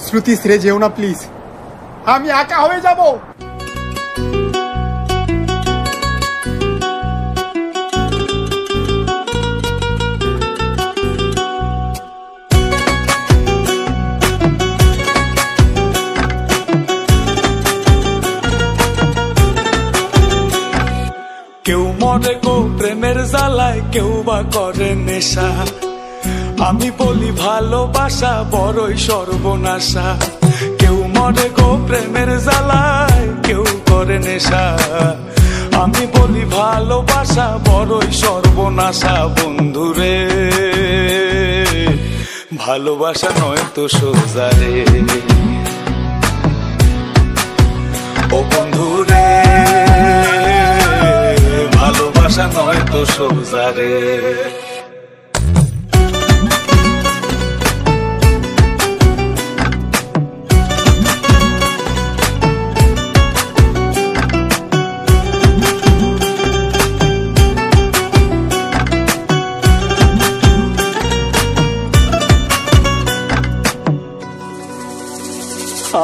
শ্রুতি, ছেড়ে যেও না প্লিজ, আমি একা হয়ে যাব। কেউ মরে গো প্রেমের জ্বালায়, কেউ বা করে নেশা। আমি বলি ভালোবাসা বড়ই সর্বনাশা। কেউ মরে গো প্রেমের জ্বালায়, কেউ করে নেশা। আমি বলি ভালোবাসা বড়ই সর্বনাশা। বন্ধুরে ভালোবাসা নয় তো সোজা রে, ও বন্ধুরে ভালোবাসা নয় তো সোজা রে।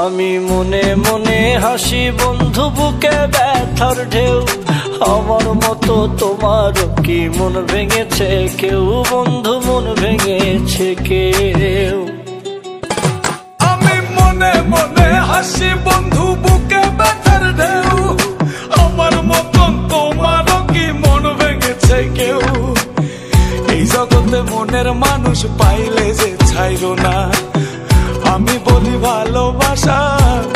আমি মনে মনে হাসি বন্ধু, বুকে ব্যথার ঢেউ। আমার মতো তোমার কি মন ভেঙেছে কেউ? বন্ধু মন ভেঙেছে কেউ? আমি মনে মনে হাসি বন্ধু, বুকে ব্যথার ঢেউ। আমার মতন তোমারও কি মন ভেঙেছে কেউ? এই জগতে মনের মানুষ পাইলে যে ছাইরো না। আমি বলি ভালোবাসা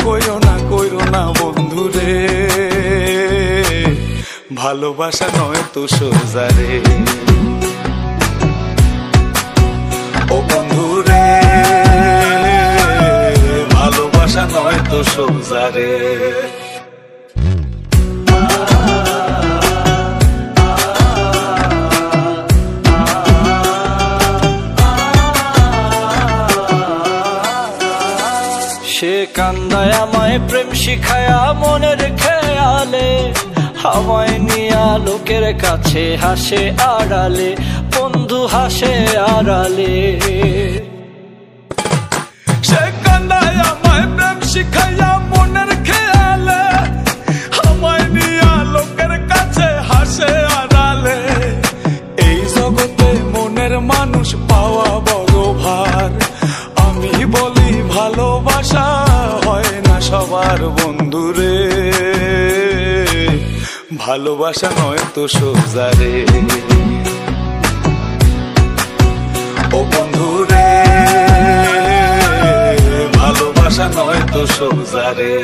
কইরো না বন্ধুরে, ভালোবাসা নয় তো সোজা রে, ও বন্ধুরে ভালোবাসা নয় তো সোজা রে। সে কান্দায় আমায় প্রেম শিখায়া মনের খেয়ালে, আমায় নিয়া লোকের কাছে হাসে আড়ালে, বন্ধু হাসে আড়ালে। সে কান্দায় আমায় প্রেম শিখায়া মনের খেয়ালে, আমায় নিয়া লোকের কাছে হাসে আড়ালে। এই জগতে মনের মানুষ পাওয়া বড় ভার। আমি বলি ভালোবাসা হয় না সবার বন্ধুরে, ভালোবাসা নয় তো সোজা রে, ও বন্ধুরে ভালোবাসা নয় তো সোজা রে।